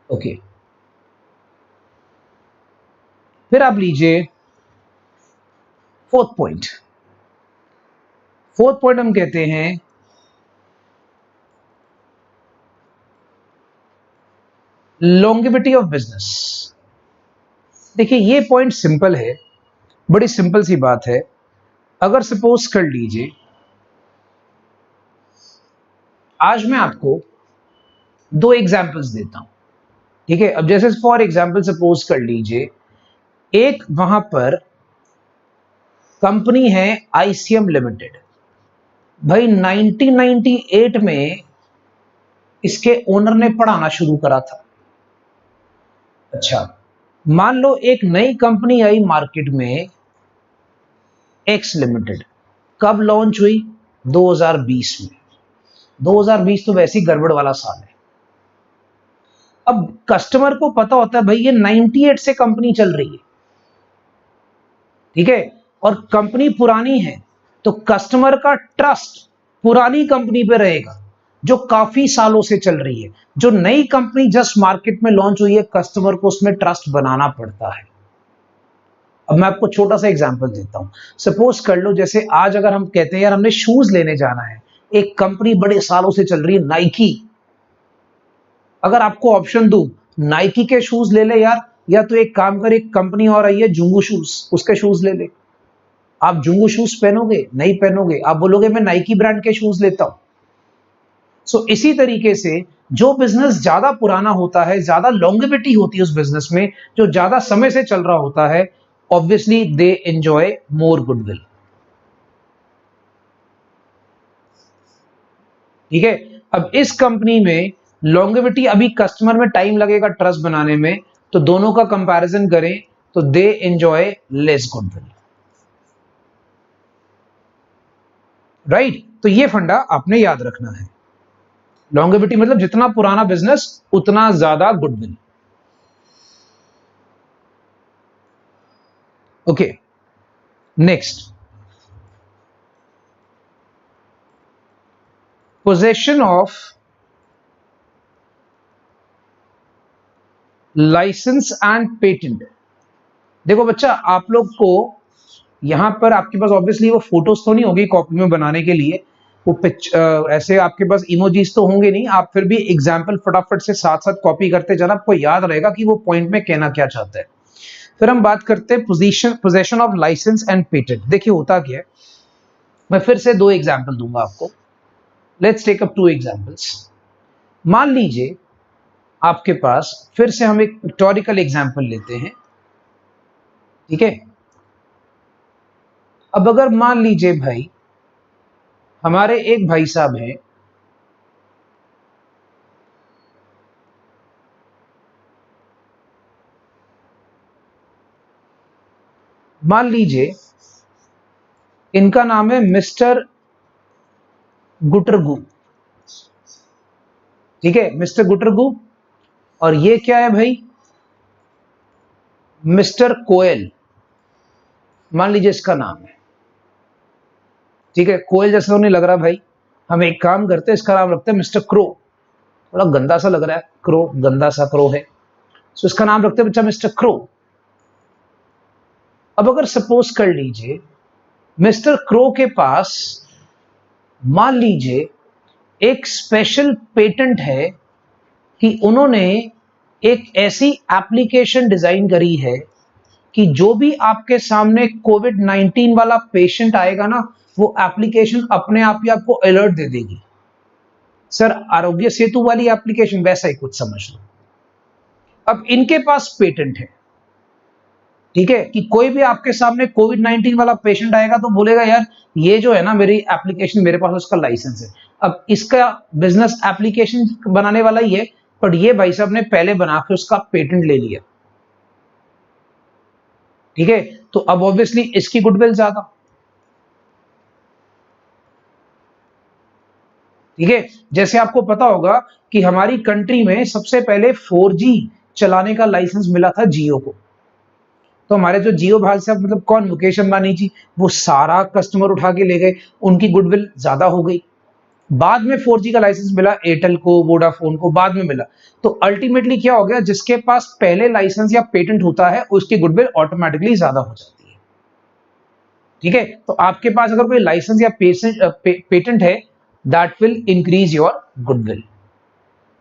ओके, फिर आप लीजिए फोर्थ पॉइंट। फोर्थ पॉइंट हम कहते हैं लॉन्गेविटी ऑफ बिजनेस। देखिए ये पॉइंट सिंपल है, बड़ी सिंपल सी बात है। अगर सपोज कर लीजिए आज मैं आपको दो एग्जांपल्स देता हूं, ठीक है? अब जैसे फॉर एग्जांपल सपोज कर लीजिए एक वहां पर कंपनी है आईसीएम लिमिटेड। भाई 1998 में इसके ओनर ने पढ़ाना शुरू करा था। अच्छा, मान लो एक नई कंपनी आई मार्केट में, एक्स लिमिटेड। कब लॉन्च हुई? 2020 में। 2020 तो वैसे ही गड़बड़ वाला साल है। अब कस्टमर को पता होता है भाई ये 98 से कंपनी चल रही है, ठीक है, और कंपनी पुरानी है, तो कस्टमर का ट्रस्ट पुरानी कंपनी पे रहेगा जो काफी सालों से चल रही है। जो नई कंपनी जस्ट मार्केट में लॉन्च हुई है, कस्टमर को उसमें ट्रस्ट बनाना पड़ता है। अब मैं आपको छोटा सा एग्जांपल देता हूं। सपोज कर लो जैसे आज अगर हम कहते हैं यार हमने शूज लेने जाना है, एक कंपनी बड़े सालों से चल रही है नाइकी। अगर आपको ऑप्शन दूं नाइकी के शूज ले ले यार, या तो एक काम कर, एक कंपनी और आई है जुंगू शूज, उसके शूज ले ले। आप जुंगू शूज पहनोगे? नहीं पहनोगे, आप बोलोगे मैं नाइकी ब्रांड के शूज लेता हूं। सो इसी तरीके से जो बिजनेस ज्यादा पुराना होता है, ज्यादा लॉन्गेविटी होती है उस बिजनेस में, जो ज्यादा समय से चल रहा होता है, obviously they enjoy more goodwill, ठीक है? अब इस कंपनी में लॉन्गेविटी, अभी कस्टमर में टाइम लगेगा ट्रस्ट बनाने में, तो दोनों का कंपैरिजन करें तो they enjoy less goodwill, right? तो ये फंडा आपने याद रखना है। लॉन्गेविटी मतलब जितना पुराना बिजनेस उतना ज्यादा goodwill. Okay, next, possession of license and patent. देखो बच्चा, आप लोग को यहां पर आपके पास ऑब्वियसली वो फोटोज तो नहीं होगी कॉपी में बनाने के लिए, वो ऐसे आपके पास इमोजीज तो होंगे नहीं, आप फिर भी एग्जाम्पल फटाफट से साथ साथ कॉपी करते जाना, आपको याद रहेगा कि वो पॉइंट में कहना क्या चाहता है। फिर हम बात करते हैं possession of license and patent. देखिए होता क्या है, मैं फिर से दो एग्जाम्पल दूंगा आपको। Let's take up two examples. मान लीजिए आपके पास, फिर से हम एक पिक्टोरिकल एग्जाम्पल लेते हैं, ठीक है? अब अगर मान लीजिए भाई हमारे एक भाई साहब हैं, मान लीजिए इनका नाम है मिस्टर गुटरगू, ठीक है, मिस्टर गुटरगू। और ये क्या है भाई? मिस्टर कोयल, मान लीजिए इसका नाम है, ठीक है? कोयल जैसा तो नहीं लग रहा भाई, हम एक काम करते हैं, इसका नाम रखते हैं मिस्टर क्रो। थोड़ा गंदा सा लग रहा है, क्रो गंदा सा क्रो है, सो इसका नाम रखते हैं बच्चा मिस्टर क्रो। अब अगर सपोज कर लीजिए मिस्टर क्रो के पास मान लीजिए एक स्पेशल पेटेंट है कि उन्होंने एक ऐसी एप्लीकेशन डिजाइन करी है कि जो भी आपके सामने कोविड-19 वाला पेशेंट आएगा ना, वो एप्लीकेशन अपने आप ही आपको अलर्ट दे देगी। सर आरोग्य सेतु वाली एप्लीकेशन, वैसा ही कुछ समझ लो। अब इनके पास पेटेंट है, ठीक है, कि कोई भी आपके सामने कोविड-19 वाला पेशेंट आएगा तो बोलेगा यार ये जो है ना मेरी एप्लीकेशन, मेरे पास उसका लाइसेंस है। अब इसका बिजनेस एप्लीकेशन बनाने वाला ही है, पर ये भाई साहब ने पहले बना के उसका पेटेंट ले लिया, ठीक है, तो अब ऑब्वियसली इसकी गुडविल ज्यादा, ठीक है। जैसे आपको पता होगा कि हमारी कंट्री में सबसे पहले 4G चलाने का लाइसेंस मिला था जियो को, तो हमारे जो जियो भाई साहब, मतलब कौन, मुकेश अंबानी जी, वो सारा कस्टमर उठा के ले गए, उनकी गुडविल ज्यादा हो गई। बाद में 4G का लाइसेंस मिला एयरटेल को, वोडाफोन को बाद में मिला, तो अल्टीमेटली क्या हो गया, जिसके पास पहले लाइसेंस या पेटेंट होता है उसकी गुडविल ऑटोमेटिकली ज्यादा हो जाती है, ठीक है। तो आपके पास अगर कोई लाइसेंस या पेटेंट है, that will increase your goodwill.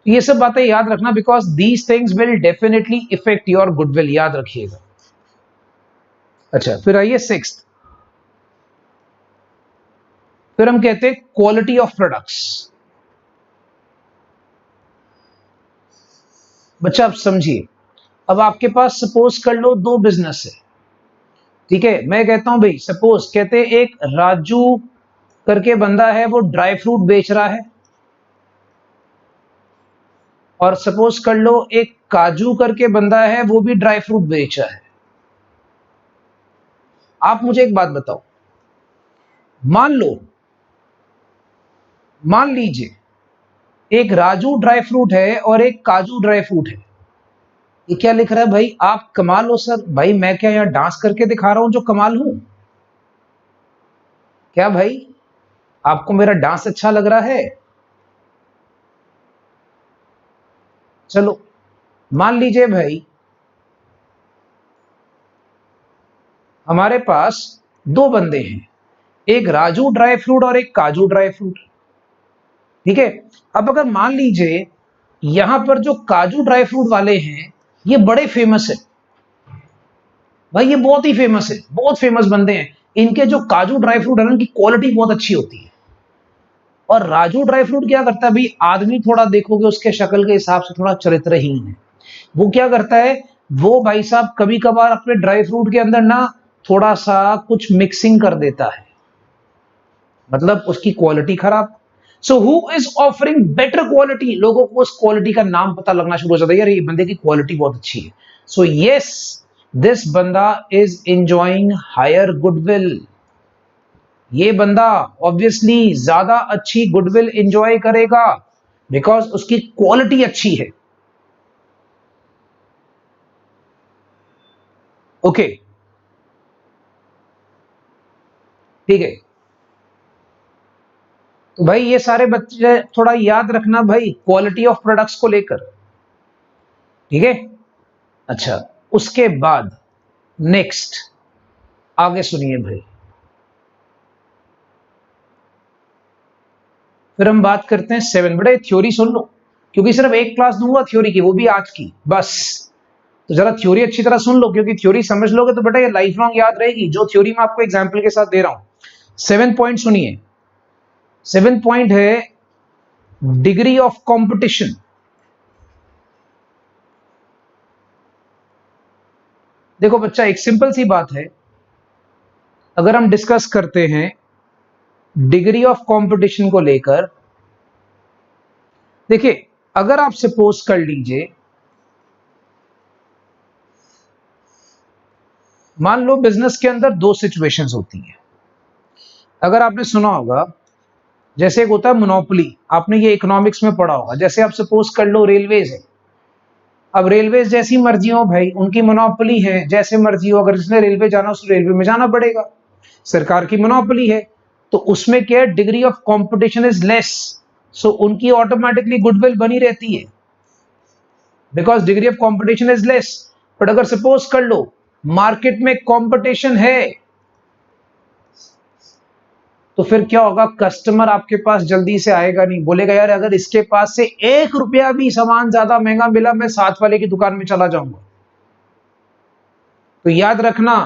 ये सब बातें याद रखना, because these things will definitely effect your goodwill, याद रखिएगा। अच्छा, फिर आइए सिक्स्थ, फिर हम कहते हैं क्वालिटी ऑफ प्रोडक्ट्स। बच्चा आप समझिए, अब आपके पास सपोज कर लो दो बिजनेस है, ठीक है, मैं कहता हूं भाई सपोज कहते हैं एक राजू करके बंदा है, वो ड्राई फ्रूट बेच रहा है, और सपोज कर लो एक काजू करके बंदा है, वो भी ड्राई फ्रूट बेच रहा है। आप मुझे एक बात बताओ, मान लीजिए एक राजू ड्राई फ्रूट है और एक काजू ड्राई फ्रूट है, ये क्या लिख रहा है भाई, आप कमाल हो सर। भाई मैं क्या यहां डांस करके दिखा रहा हूं जो कमाल हूं क्या भाई, आपको मेरा डांस अच्छा लग रहा है? चलो मान लीजिए भाई हमारे पास दो बंदे हैं, एक राजू ड्राई फ्रूट और एक काजू ड्राई फ्रूट, ठीक है। अब अगर मान लीजिए यहां पर जो काजू ड्राई फ्रूट वाले हैं ये बड़े फेमस है भाई, ये बहुत ही फेमस है, बहुत फेमस बंदे हैं, इनके जो काजू ड्राई फ्रूट है ना, इनकी क्वालिटी बहुत अच्छी होती है। और राजू ड्राई फ्रूट क्या करता है भाई, आदमी थोड़ा देखोगे उसके शक्ल के हिसाब से थोड़ा चरित्रहीन है, वो क्या करता है, वो भाई साहब कभी कभार अपने ड्राई फ्रूट के अंदर ना थोड़ा सा कुछ मिक्सिंग कर देता है, मतलब उसकी क्वालिटी खराब। So who is offering better quality, लोगों को उस क्वालिटी का नाम पता लगना शुरू हो जाता है, यार ये बंदे की क्वालिटी बहुत अच्छी है, सो यस दिस बंदा इज एंजॉयिंग हायर गुडविल, ये बंदा ऑब्वियसली ज्यादा अच्छी गुडविल एंजॉय करेगा बिकॉज उसकी क्वालिटी अच्छी है। ओके ठीक है, तो भाई ये सारे बच्चे थोड़ा याद रखना भाई क्वालिटी ऑफ प्रोडक्ट्स को लेकर, ठीक है। अच्छा, उसके बाद नेक्स्ट आगे सुनिए भाई, फिर हम बात करते हैं 7। बेटा थ्योरी सुन लो, क्योंकि सिर्फ एक क्लास दूंगा थ्योरी की, वो भी आज की बस, तो जरा थ्योरी अच्छी तरह सुन लो, क्योंकि थ्योरी समझ लोगे तो बेटा ये लाइफ लॉन्ग याद रहेगी, जो थ्योरी मैं आपको एग्जाम्पल के साथ दे रहा हूं। 7 पॉइंट सुनिए, 7 पॉइंट है डिग्री ऑफ कंपटीशन। देखो बच्चा एक सिंपल सी बात है, अगर हम डिस्कस करते हैं डिग्री ऑफ कंपटीशन को लेकर, देखिए अगर आप सपोज कर लीजिए, मान लो बिजनेस के अंदर दो सिचुएशंस होती हैं, अगर आपने सुना होगा, जैसे एक होता है मोनोपोली, आपने ये इकोनॉमिक्स में पढ़ा होगा, जैसे आप सपोज कर लो रेलवेज है, अब रेलवेज जैसी मर्जी हो भाई, उनकी मोनोपोली है, जैसे मर्जी हो, अगर जिसने रेलवे जाना उस रेलवे में जाना पड़ेगा, सरकार की मोनोपोली है। तो उसमें क्या है, degree of competition is less, so उनकी ऑटोमेटिकली गुडविल बनी रहती है because degree of competition is less. But अगर सपोज कर लो मार्केट में कंपटीशन है, तो फिर क्या होगा, कस्टमर आपके पास जल्दी से आएगा नहीं, बोलेगा यार अगर इसके पास से 1 रुपया भी सामान ज्यादा महंगा मिला मैं साथ वाले की दुकान में चला जाऊंगा। तो याद रखना,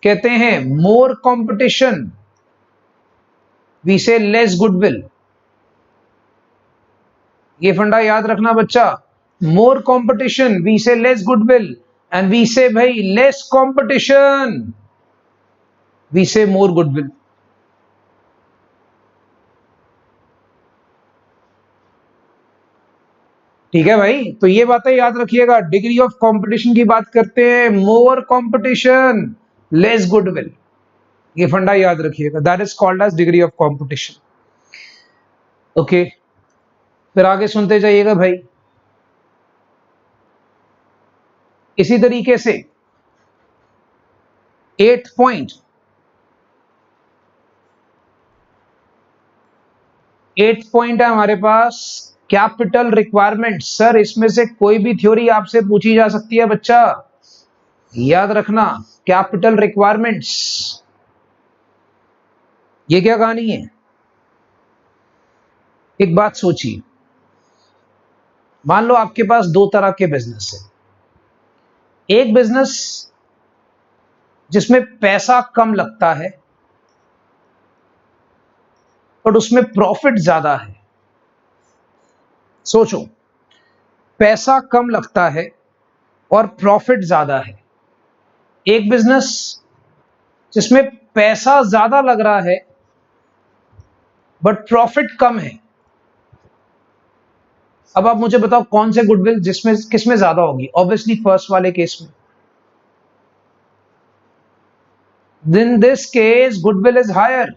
कहते हैं मोर कंपटीशन वी से लेस गुडविल। ये फंडा याद रखना बच्चा, मोर कंपटीशन वी से लेस गुडविल एंड वी से भाई लेस कंपटीशन वी से मोर गुडविल। ठीक है भाई, तो ये बातें याद रखिएगा। डिग्री ऑफ कंपटीशन की बात करते हैं, मोर कंपटीशन लेस गुडविल, ये फंडा याद रखिएगा, that is called as degree of competition. Okay, फिर आगे सुनते जाइएगा भाई। इसी तरीके से 8th पॉइंट, 8th पॉइंट है हमारे पास कैपिटल रिक्वायरमेंट। सर इसमें से कोई भी थ्योरी आपसे पूछी जा सकती है बच्चा, याद रखना कैपिटल रिक्वायरमेंट्स। ये क्या कहानी है, एक बात सोचिए, मान लो आपके पास 2 तरह के बिजनेस है। एक बिजनेस जिसमें पैसा कम लगता है बट उसमें प्रॉफिट ज्यादा है। सोचो, पैसा कम लगता है और प्रॉफिट ज्यादा है। एक बिजनेस जिसमें पैसा ज्यादा लग रहा है बट प्रॉफिट कम है। अब आप मुझे बताओ कौन से गुडविल जिसमें किसमें ज्यादा होगी? ऑब्वियसली फर्स्ट वाले केस में। In this case goodwill is higher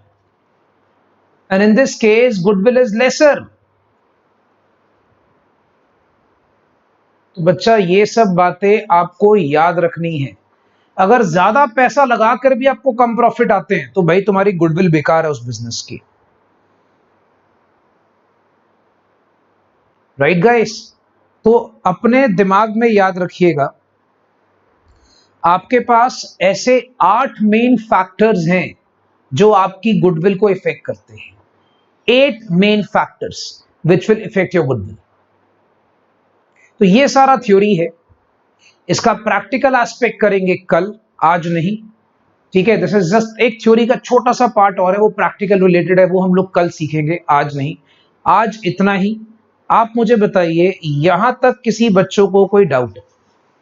and in this case goodwill is lesser। तो बच्चा ये सब बातें आपको याद रखनी है। अगर ज्यादा पैसा लगाकर भी आपको कम प्रॉफिट आते हैं तो भाई तुम्हारी गुडविल बेकार है उस बिजनेस की। राइट गाइस, तो अपने दिमाग में याद रखिएगा, आपके पास ऐसे 8 मेन फैक्टर्स हैं जो आपकी गुडविल को इफेक्ट करते हैं। 8 main factors which will effect your goodwill. तो ये सारा थ्योरी है, इसका प्रैक्टिकल एस्पेक्ट करेंगे कल, आज नहीं। ठीक है, दिस इज जस्ट एक थ्योरी का छोटा सा पार्ट और है, वो प्रैक्टिकल रिलेटेड है, वो हम लोग कल सीखेंगे, आज नहीं। आज इतना ही। आप मुझे बताइए यहां तक किसी बच्चों को कोई डाउट है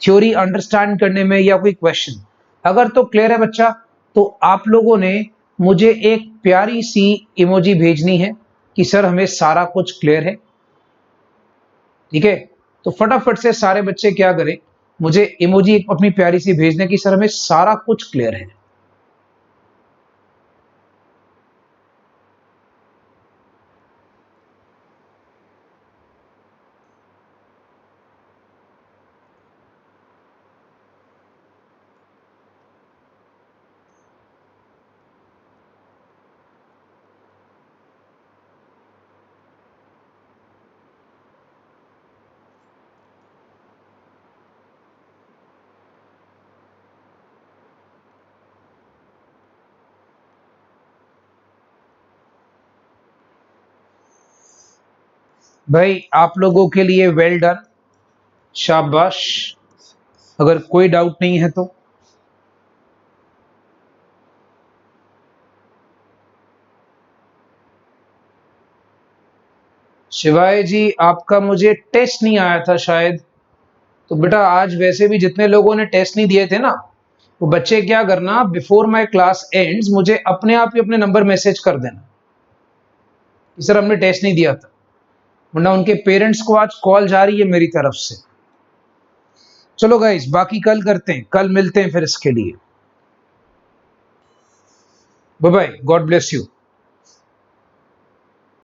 थ्योरी अंडरस्टैंड करने में या कोई क्वेश्चन? अगर तो क्लियर है बच्चा, तो आप लोगों ने मुझे एक प्यारी सी इमोजी भेजनी है कि सर हमें सारा कुछ क्लियर है। ठीक है, तो फटाफट से सारे बच्चे क्या करें, मुझे इमोजी अपनी प्यारी सी भेजने की सर हमें सारा कुछ क्लियर है। भाई आप लोगों के लिए वेल डन, शाबाश। अगर कोई डाउट नहीं है तो शिवाय जी, आपका मुझे टेस्ट नहीं आया था शायद, तो बेटा आज वैसे भी जितने लोगों ने टेस्ट नहीं दिए थे ना, वो बच्चे क्या करना, बिफोर माय क्लास एंड्स मुझे अपने आप ही अपने नंबर मैसेज कर देना कि सर हमने टेस्ट नहीं दिया था, वरना उनके पेरेंट्स को आज कॉल जा रही है मेरी तरफ से। चलो गाइस, बाकी कल करते हैं, कल मिलते हैं फिर इसके लिए। Bye bye, God bless you.